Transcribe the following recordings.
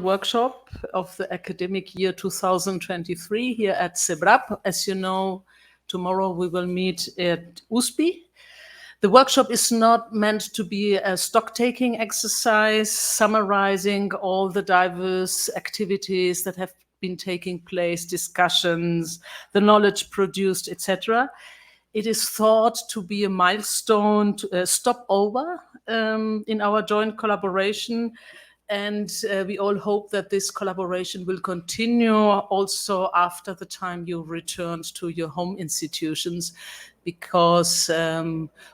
workshop of the academic year 2023 here at CEBRAP. As you know, tomorrow we will meet at USP. The workshop is not meant to be a stock-taking exercise, summarizing all the diverse activities that have been taking place, discussions, the knowledge produced, etc. It is thought to be a milestone, a stopover in our joint collaboration. And we all hope that this collaboration will continue also after the time you returned to your home institutions, because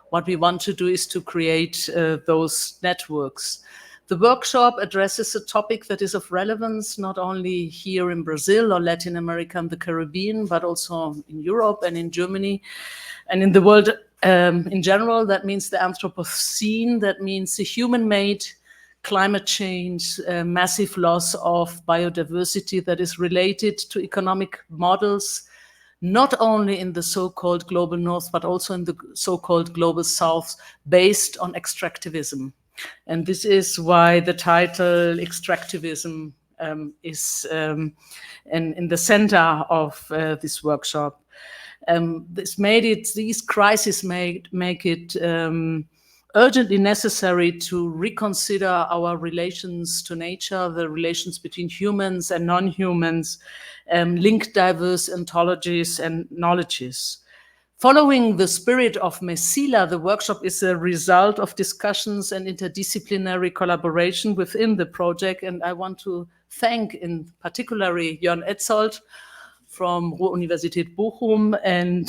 what we want to do is to create those networks. The workshop addresses a topic that is of relevance not only here in Brazil or Latin America and the Caribbean, but also in Europe and in Germany and in the world in general. That means the Anthropocene, that means the human-made climate change, massive loss of biodiversity that is related to economic models, not only in the so-called global north, but also in the so-called global south, based on extractivism. And this is why the title Extractivism is in the center of this workshop. These crises make it urgently necessary to reconsider our relations to nature, the relations between humans and non-humans, link diverse ontologies and knowledges. Following the spirit of Mecila, the workshop is a result of discussions and interdisciplinary collaboration within the project, and I want to thank in particular Jörn Etzold from Ruhr-Universität Bochum and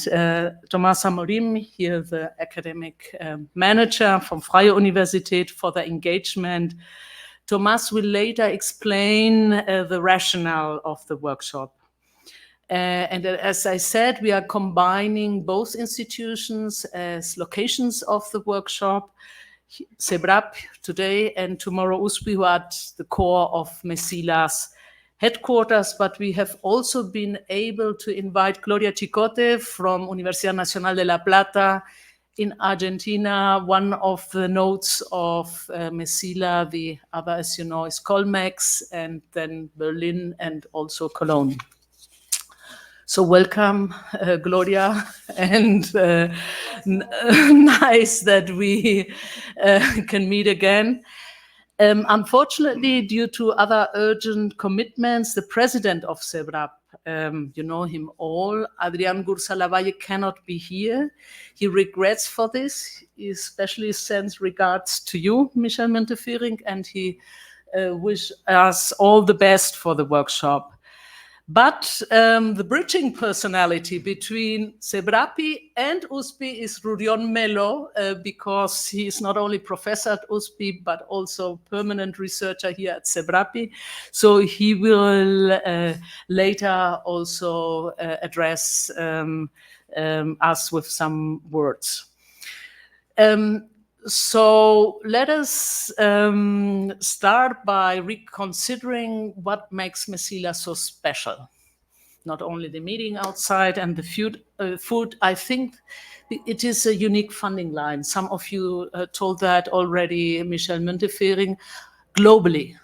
Tomás Amorim, here the academic manager from Freie Universität, for the engagement. Tomás will later explain the rationale of the workshop. And as I said, we are combining both institutions as locations of the workshop. CEBRAP today and tomorrow USP, who are at the core of Mecila's headquarters, but we have also been able to invite Gloria Chicote from Universidad Nacional de La Plata in Argentina. One of the nodes of Mecila, the other, as you know, is Colmex, and then Berlin and also Cologne. So welcome, Gloria, and nice that we can meet again. Unfortunately, due to other urgent commitments, the president of CEBRAP, you know him all, Adrián Gursa-Lavalle, cannot be here. He regrets for this. He especially sends regards to you, Michel Müntefering, and he wishes us all the best for the workshop. But the bridging personality between CEBRAPI and USP is Rurion Melo, because he is not only professor at USP, but also permanent researcher here at CEBRAPI. So he will later also address us with some words. So let us start by reconsidering what makes Mecila so special. Not only the meeting outside and the food, I think it is a unique funding line. Some of you told that already, Michel Müntefering, globally.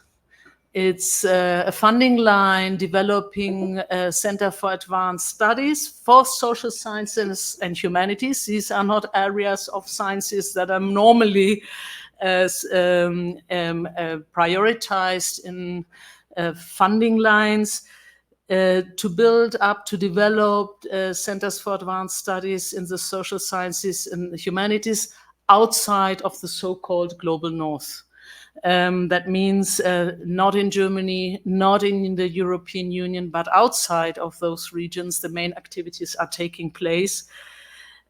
It's a funding line developing a Center for Advanced Studies for social sciences and humanities. These are not areas of sciences that are normally prioritized in funding lines. To build up, to develop centers for advanced studies in the social sciences and the humanities outside of the so-called global north. That means not in Germany, not in the European Union, but outside of those regions, the main activities are taking place.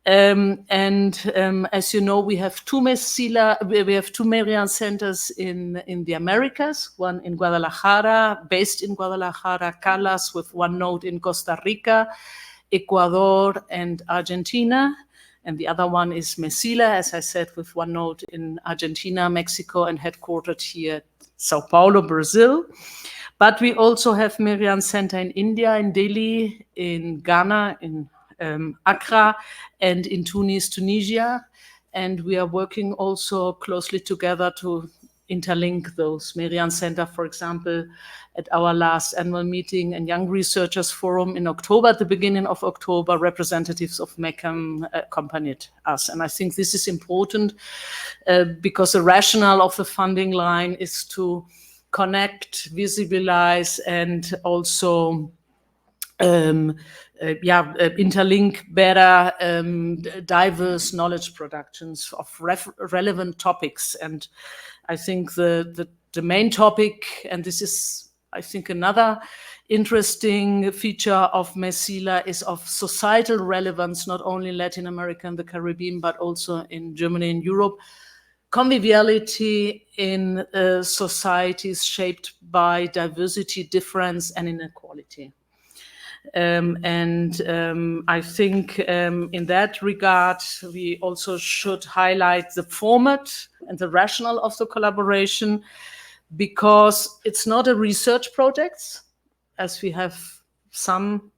As you know, we have two Merian centers in the Americas, one in Guadalajara, based in Guadalajara, Calas, with one node in Costa Rica, Ecuador, and Argentina. And the other one is Mecila, as I said, with one node in Argentina, Mexico, and headquartered here at Sao Paulo, Brazil. But we also have Merian Center in India, in Delhi, in Ghana, in Accra, and in Tunis, Tunisia. And we are working also closely together to interlink those. Merian Center, for example, at our last annual meeting and Young Researchers Forum in October, at the beginning of October, representatives of MECAM accompanied us. And I think this is important because the rationale of the funding line is to connect, visibilize, and also interlink better diverse knowledge productions of relevant topics. And I think the main topic, and this is, I think, another interesting feature of Mecila, is of societal relevance, not only in Latin America and the Caribbean, but also in Germany and Europe. Conviviality in societies shaped by diversity, difference, and inequality. I think in that regard, we also should highlight the format and the rationale of the collaboration, because it's not a research project, as we have some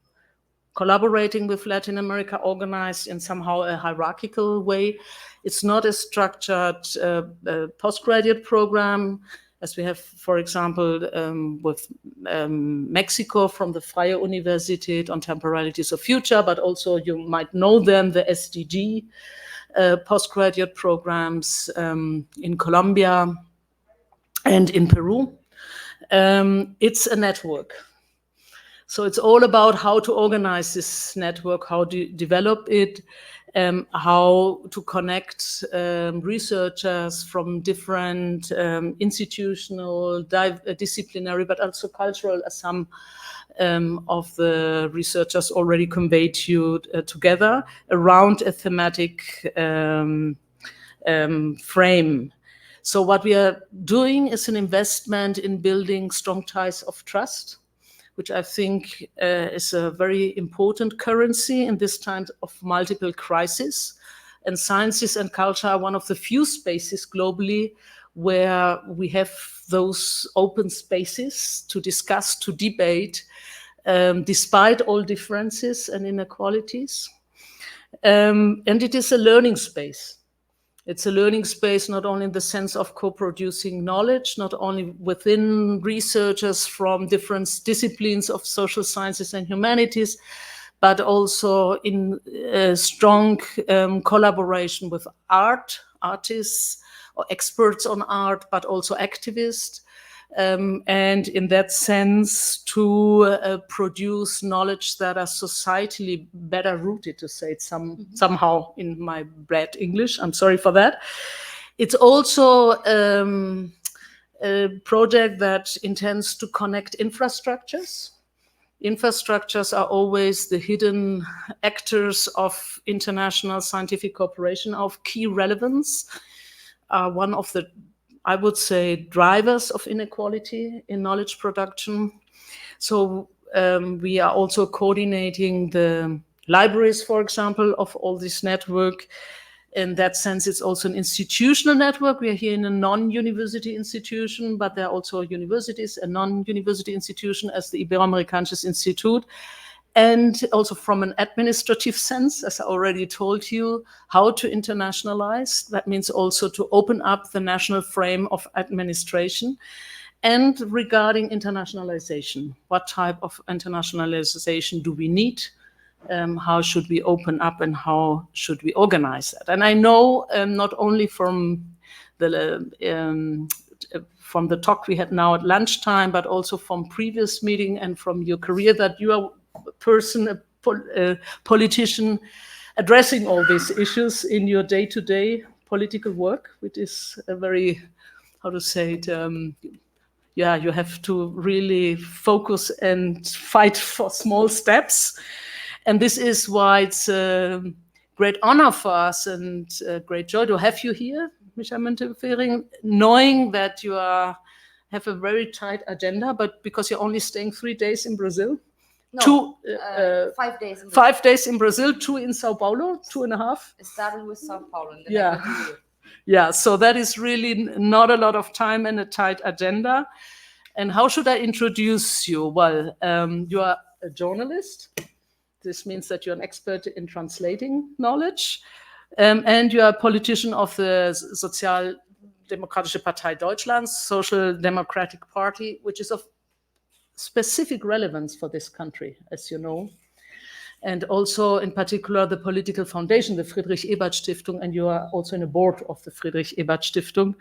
collaborating with Latin America organized in somehow a hierarchical way. It's not a structured postgraduate program, as we have, for example, with Mexico from the Freie Universität on Temporalities of Future, but also you might know them, the SDG postgraduate programs in Colombia and in Peru. It's a network. So it's all about how to organize this network, how to develop it, how to connect researchers from different institutional, disciplinary, but also cultural, as some of the researchers already conveyed to you, together around a thematic frame. So what we are doing is an investment in building strong ties of trust, which I think is a very important currency in this time of multiple crises. And sciences and culture are one of the few spaces globally where we have those open spaces to discuss, to debate, despite all differences and inequalities. And it is a learning space. It's a learning space not only in the sense of co-producing knowledge, not only within researchers from different disciplines of social sciences and humanities, but also in strong collaboration with artists or experts on art, but also activists. And in that sense, to produce knowledge that are societally better rooted, to say it somehow in my bad English. I'm sorry for that. It's also a project that intends to connect infrastructures. Infrastructures are always the hidden actors of international scientific cooperation of key relevance, one of the, I would say, drivers of inequality in knowledge production. So we are also coordinating the libraries, for example, of all this network. In that sense, it's also an institutional network. We are here in a non-university institution, but there are also universities, a non-university institution as the Amerikanisches Institut. And also from an administrative sense, as I already told you, how to internationalize. That means also to open up the national frame of administration. And regarding internationalization, what type of internationalization do we need? How should we open up and how should we organize that? And I know not only from the talk we had now at lunchtime, but also from previous meeting and from your career, that you are a person, a politician, addressing all these issues in your day-to-day political work, which is a very, how to say it, you have to really focus and fight for small steps. And this is why it's a great honor for us and a great joy to have you here, Michael Müntefering, knowing that you have a very tight agenda, but because you're only staying 3 days in Brazil. No, 5 days in Brazil. 5 days in Brazil, 2 in Sao Paulo, 2.5. It started with Sao Paulo. And then yeah, so that is really not a lot of time and a tight agenda. And how should I introduce you? Well, you are a journalist. This means that you're an expert in translating knowledge. And you are a politician of the Demokratische Partei Deutschlands, Social Democratic Party, which is of specific relevance for this country, as you know. And also, in particular, the political foundation, the Friedrich-Ebert-Stiftung, and you are also in a board of the Friedrich-Ebert-Stiftung.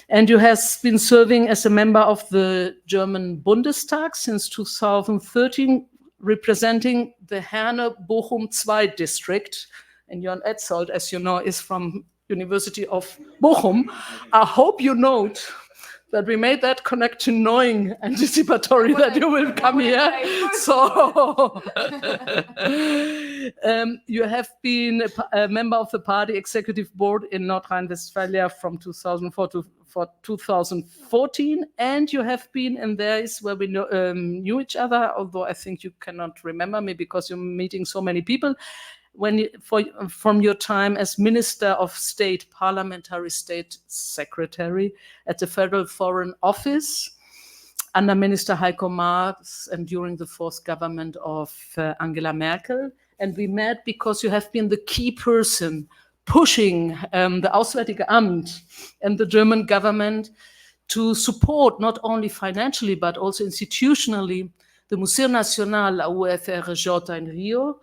And you have been serving as a member of the German Bundestag since 2013, representing the Herne-Bochum II district. And Jörn Etzold, as you know, is from University of Bochum. I hope you note that we made that connection knowing anticipatory that you will come here. So you have been a member of the party executive board in North Rhine-Westphalia from 2004 to 2014, and you have been, and there is where we knew each other, although I think you cannot remember me because you're meeting so many people, from your time as Minister of State, Parliamentary State Secretary at the Federal Foreign Office under Minister Heiko Maas and during the fourth government of Angela Merkel. And we met because you have been the key person pushing the Auswärtige Amt and the German government to support not only financially but also institutionally the Museo Nacional, la UFRJ in Rio,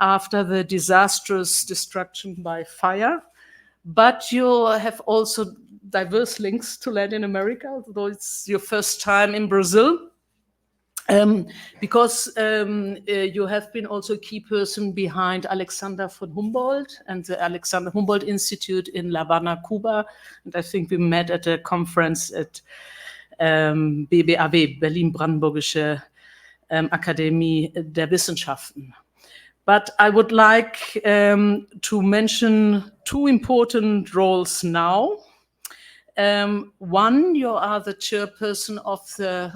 after the disastrous destruction by fire. But you have also diverse links to Latin America, although it's your first time in Brazil, because you have been also a key person behind Alexander von Humboldt and the Alexander Humboldt Institute in La Habana, Cuba. And I think we met at a conference at BBAW, Berlin-Brandenburgische Akademie der Wissenschaften. But I would like to mention two important roles now. One, you are the chairperson of the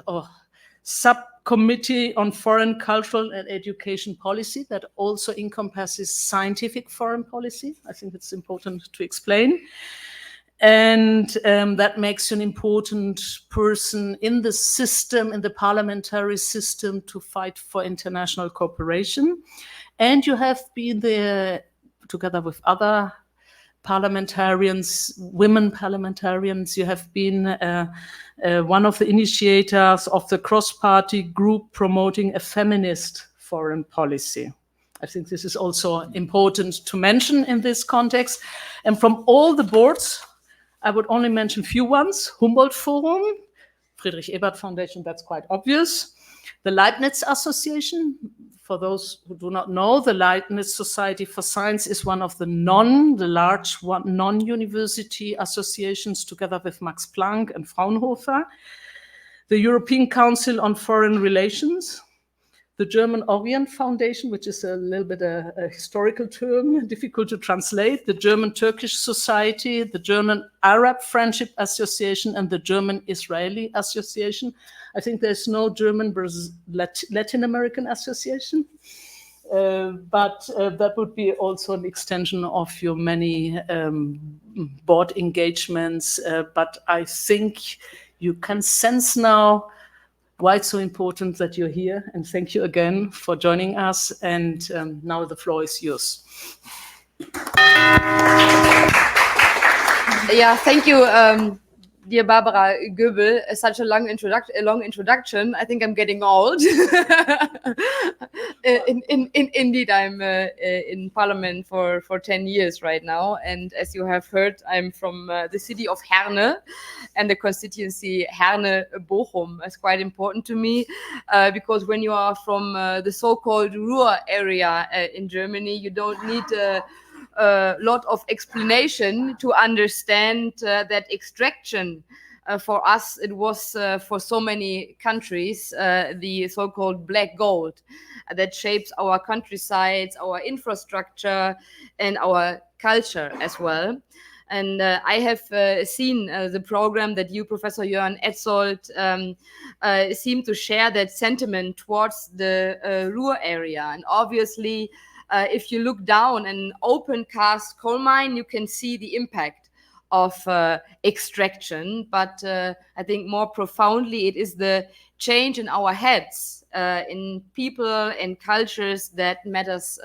subcommittee on foreign, cultural and education policy that also encompasses scientific foreign policy. I think it's important to explain. And that makes you an important person in the system, in the parliamentary system, to fight for international cooperation. And you have been there, together with other parliamentarians, women parliamentarians, you have been one of the initiators of the cross-party group promoting a feminist foreign policy. I think this is also important to mention in this context. And from all the boards, I would only mention few ones: Humboldt Forum, Friedrich Ebert Foundation, that's quite obvious. The Leibniz Association, for those who do not know, the Leibniz Society for Science is one of the large non-university associations together with Max Planck and Fraunhofer. The European Council on Foreign Relations, the German Orient Foundation, which is a little bit a historical term, difficult to translate, the German-Turkish Society, the German Arab Friendship Association, and the German-Israeli Association. I think there's no German Latin American association, but that would be also an extension of your many board engagements. But I think you can sense now why it's so important that you're here. And thank you again for joining us. And now the floor is yours. Yeah, thank you, dear Barbara Göbel. Such a long introduction. I think I'm getting old. Indeed, I'm in Parliament for 10 years right now. And as you have heard, I'm from the city of Herne, and the constituency Herne-Bochum is quite important to me because when you are from the so-called Ruhr area in Germany, you don't need a lot of explanation to understand that extraction for us, it was for so many countries, the so-called black gold that shapes our countrysides, our infrastructure, and our culture as well. And I have seen the program that you, Professor Jörn Etzold, seem to share that sentiment towards the Ruhr area. And obviously, if you look down an open cast coal mine, you can see the impact of extraction. But I think more profoundly, it is the change in our heads, in people and cultures that matters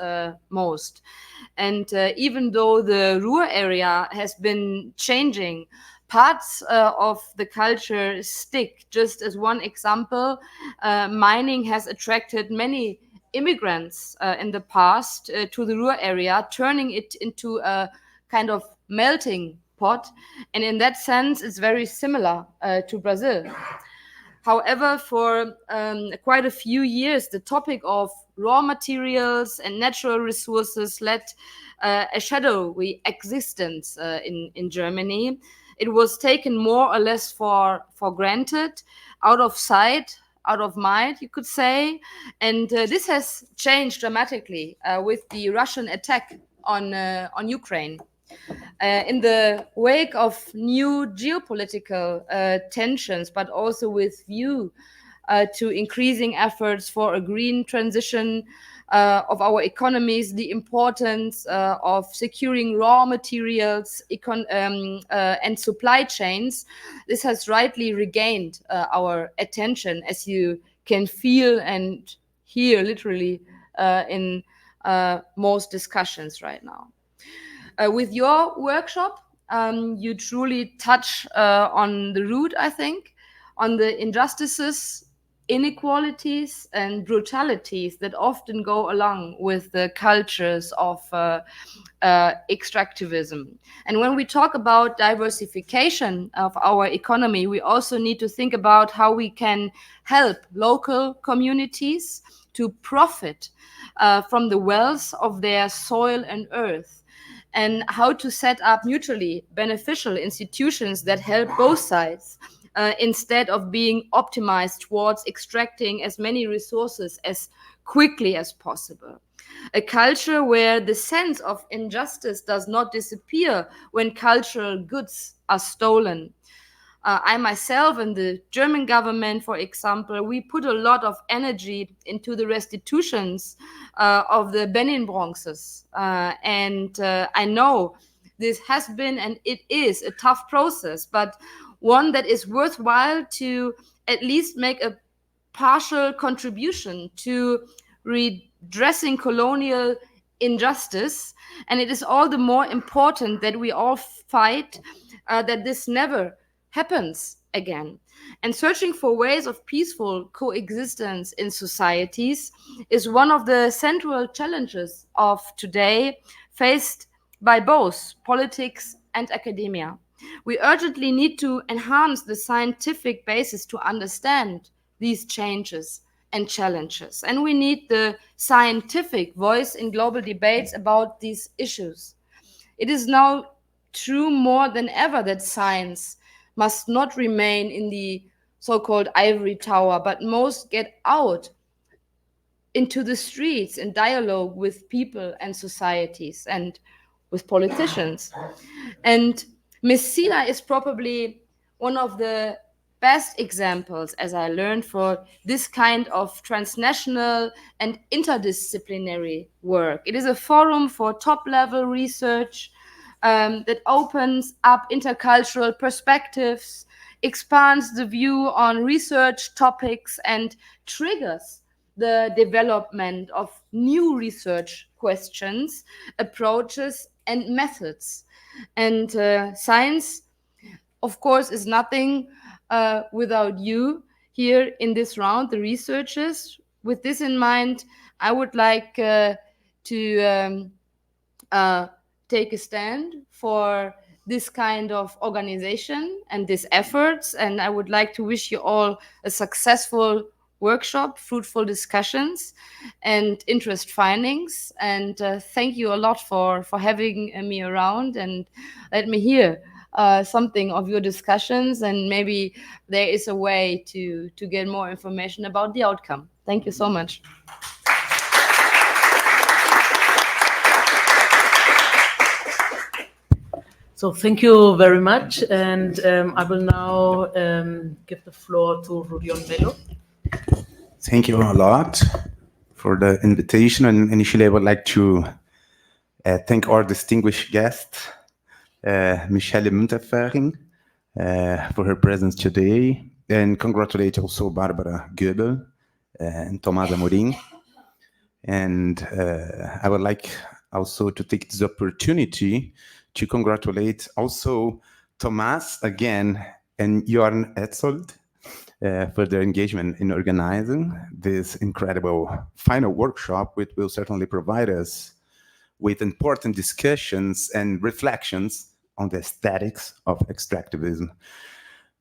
most. And even though the Ruhr area has been changing parts of the culture stick. Just as one example, mining has attracted many immigrants in the past to the Ruhr area, turning it into a kind of melting pot. And in that sense, it's very similar to Brazil. However, for quite a few years, the topic of raw materials and natural resources led a shadowy existence in Germany. It was taken more or less for granted, out of sight, out of mind, you could say. And this has changed dramatically with the Russian attack on Ukraine. In the wake of new geopolitical tensions, but also with view to increasing efforts for a green transition of our economies, the importance of securing raw materials and supply chains, this has rightly regained our attention, as you can feel and hear literally in most discussions right now. With your workshop, you truly touch on the root, I think, on the injustices, inequalities, and brutalities that often go along with the cultures of extractivism. And when we talk about diversification of our economy, we also need to think about how we can help local communities to profit from the wealth of their soil and earth, and how to set up mutually beneficial institutions that help both sides instead of being optimized towards extracting as many resources as quickly as possible. A culture where the sense of injustice does not disappear when cultural goods are stolen. I myself and the German government, for example, we put a lot of energy into the restitutions of the Benin bronzes. And I know this has been and it is a tough process, but one that is worthwhile to at least make a partial contribution to redressing colonial injustice. And it is all the more important that we all fight that this never happens again. And searching for ways of peaceful coexistence in societies is one of the central challenges of today, faced by both politics and academia. We urgently need to enhance the scientific basis to understand these changes and challenges. And we need the scientific voice in global debates about these issues. It is now true more than ever that science must not remain in the so-called ivory tower, but must get out into the streets in dialogue with people and societies and with politicians. And Mecila is probably one of the best examples, as I learned, for this kind of transnational and interdisciplinary work. It is a forum for top-level research that opens up intercultural perspectives, expands the view on research topics, and triggers the development of new research questions, approaches, and methods. And science, of course, is nothing without you here in this round, the researchers. With this in mind, I would like to take a stand for this kind of organization and these efforts. And I would like to wish you all a successful workshop, fruitful discussions, and interest findings. And thank you a lot for having me around, and let me hear something of your discussions, and maybe there is a way to get more information about the outcome. Thank you so much. So thank you very much, and I will now give the floor to Rodion Melo. Thank you a lot for the invitation, and initially I would like to thank our distinguished guest, Mecila Müntefering, for her presence today, and congratulate also Barbara Göbel and Tomás Amorim. And I would like also to take this opportunity to congratulate also Thomas again and Jörn Etzold for their engagement in organizing this incredible final workshop, which will certainly provide us with important discussions and reflections on the aesthetics of extractivism.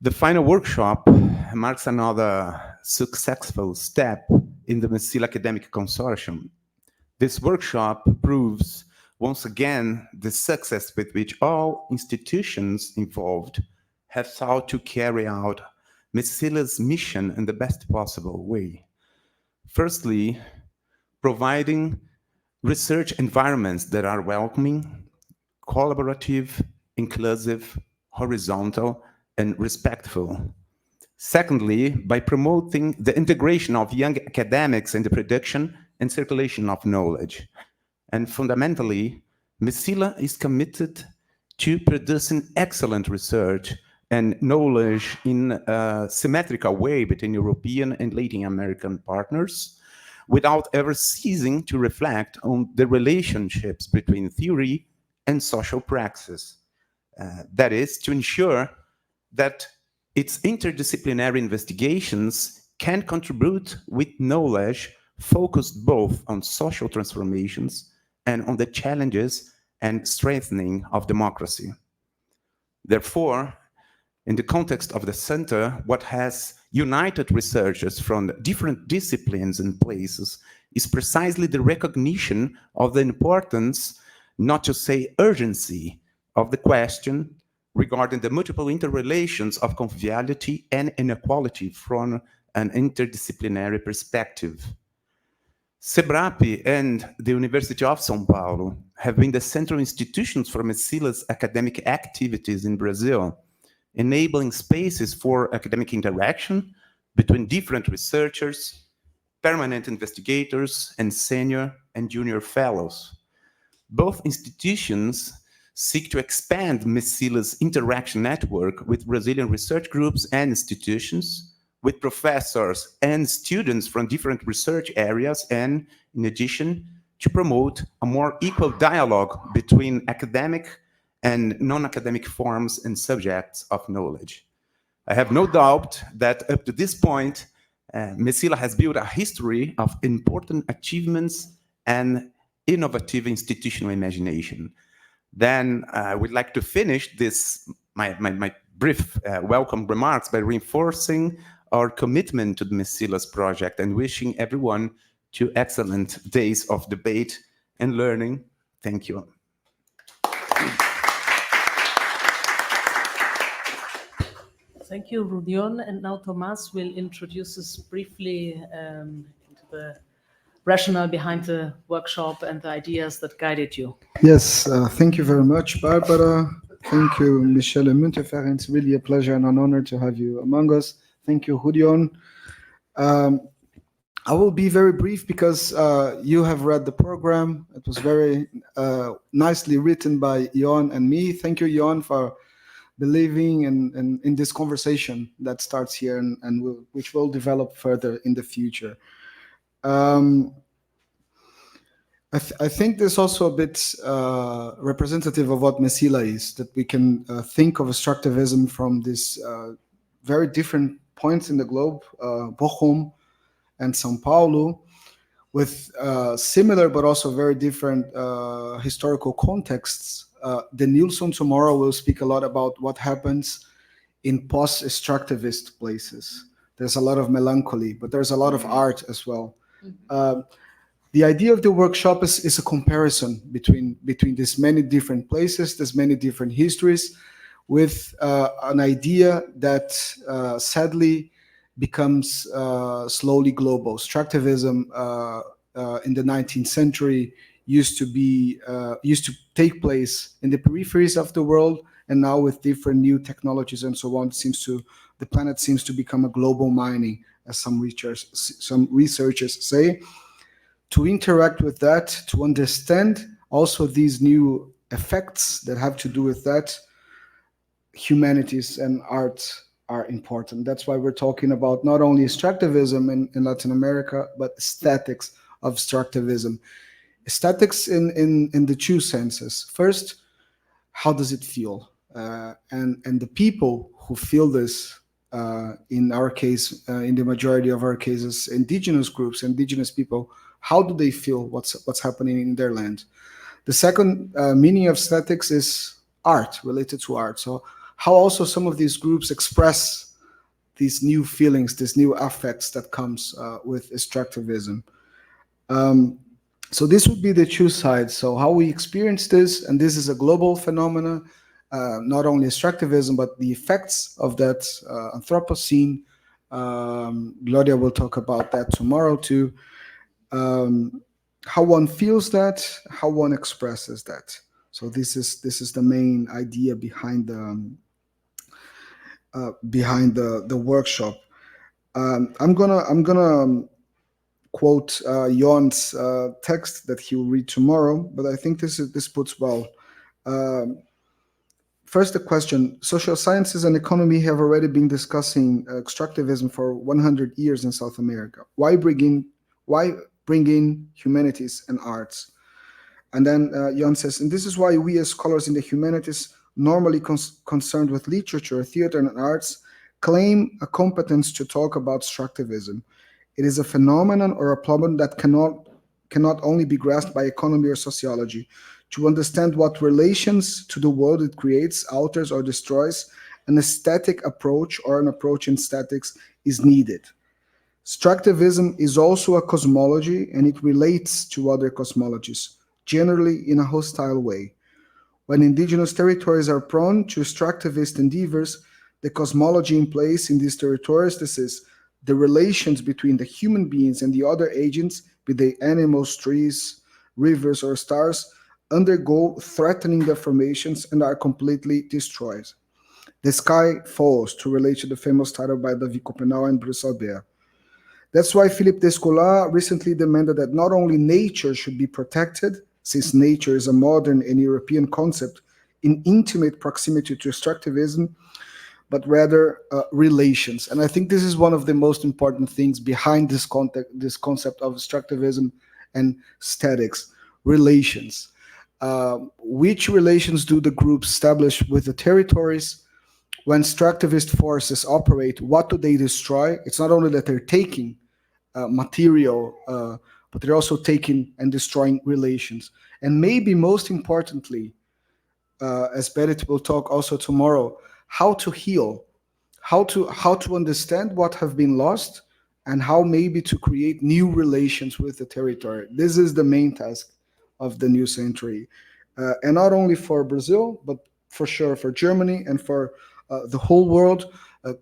The final workshop marks another successful step in the Mecila Academic Consortium. This workshop proves once again the success with which all institutions involved have sought to carry out Mecila's mission in the best possible way. Firstly, providing research environments that are welcoming, collaborative, inclusive, horizontal, and respectful. Secondly, by promoting the integration of young academics in the production and circulation of knowledge. And fundamentally, Mecila is committed to producing excellent research and knowledge in a symmetrical way between European and Latin American partners, without ever ceasing to reflect on the relationships between theory and social praxis. That is, to ensure that its interdisciplinary investigations can contribute with knowledge focused both on social transformations and on the challenges and strengthening of democracy. Therefore, in the context of the center, what has united researchers from different disciplines and places is precisely the recognition of the importance, not to say urgency, of the question regarding the multiple interrelations of conviviality and inequality from an interdisciplinary perspective. SEBRAP and the University of São Paulo have been the central institutions for Mecila's academic activities in Brazil, enabling spaces for academic interaction between different researchers, permanent investigators, and senior and junior fellows. Both institutions seek to expand Mecila's interaction network with Brazilian research groups and institutions, with professors and students from different research areas, and in addition, to promote a more equal dialogue between academic and non-academic forms and subjects of knowledge. I have no doubt that up to this point, Mecila has built a history of important achievements and innovative institutional imagination. Then I would like to finish this, my brief welcome remarks by reinforcing our commitment to the Mecila's project and wishing everyone to excellent days of debate and learning. Thank you. Thank you, Rudion. And now Thomas will introduce us briefly into the rationale behind the workshop and the ideas that guided you. Yes, thank you very much, Barbara. Thank you, Mecila Müntefering. It's really a pleasure and an honor to have you among us. Thank you, Rudion. I will be very brief because you have read the program. It was very nicely written by Jon and me. Thank you, Jon, for believing in this conversation that starts here and which will develop further in the future. I think this is also a bit representative of what Mecila is, that we can think of extractivism from these very different points in the globe, Bochum and São Paulo, with similar but also very different historical contexts. The Nilsson tomorrow will speak a lot about what happens in post-extractivist places. There's a lot of melancholy, but there's a lot of art as well. The idea of the workshop is a comparison between these many different places, these many different histories, with an idea that sadly becomes slowly global. Extractivism in the 19th century used to take place in the peripheries of the world, and now with different new technologies and so on, the planet seems to become a global mining, as some researchers say. To interact with that, to understand also these new effects that have to do with that, humanities and art are important. That's why we're talking about not only extractivism in Latin America, but aesthetics of extractivism. Aesthetics in the two senses. First, how does it feel? and the people who feel this, in our case, in the majority of our cases, indigenous groups, indigenous people, how do they feel what's happening in their land? The second meaning of aesthetics is art, related to art. So how also some of these groups express these new feelings, these new affects that comes with extractivism. So this would be the two sides. So how we experience this, and this is a global phenomena, not only extractivism, but the effects of that Anthropocene. Gloria will talk about that tomorrow too. How one feels that, how one expresses that. So this is the main idea behind the workshop. I'm gonna quote Jon's text that he will read tomorrow, but I think this puts well. First, the question: social sciences and economy have already been discussing extractivism for 100 years in South America. Why bring in humanities and arts? And then Jon says, and this is why we as scholars in the humanities, normally concerned with literature, theater, and arts, claim a competence to talk about extractivism. It is a phenomenon or a problem that cannot only be grasped by economy or sociology. To understand what relations to the world it creates, alters, or destroys, an aesthetic approach or an approach in aesthetics is needed. Extractivism is also a cosmology, and it relates to other cosmologies, generally in a hostile way. When indigenous territories are prone to extractivist endeavors, the cosmology in place in these territories, this is the relations between the human beings and the other agents, be they animals, trees, rivers, or stars, undergo threatening deformations and are completely destroyed. The sky falls, to relate to the famous title by David Copenau and Bruce Albert. That's why Philippe Descola recently demanded that not only nature should be protected, since nature is a modern and European concept in intimate proximity to extractivism, but rather relations. And I think this is one of the most important things behind this concept of extractivism and aesthetics: relations. Which relations do the groups establish with the territories? When extractivist forces operate, what do they destroy? It's not only that they're taking material, but they're also taking and destroying relations. And maybe most importantly, as Berit will talk also tomorrow, how to heal, how to understand what have been lost, and how maybe to create new relations with the territory. This is the main task of the new century, and not only for Brazil, but for sure for Germany and for the whole world.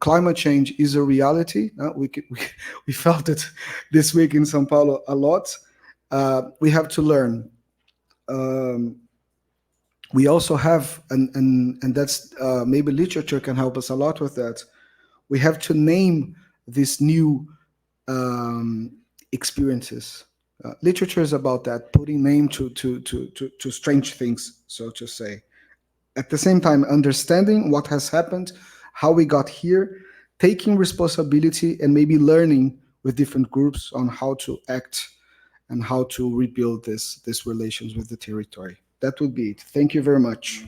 Climate change is a reality. We felt it this week in São Paulo a lot. We have to learn. We also have, and that's maybe literature can help us a lot with that. We have to name these new experiences. Literature is about that, putting name to strange things, so to say. At the same time, understanding what has happened, how we got here, taking responsibility, and maybe learning with different groups on how to act and how to rebuild these relations with the territory. That would be it. Thank you very much.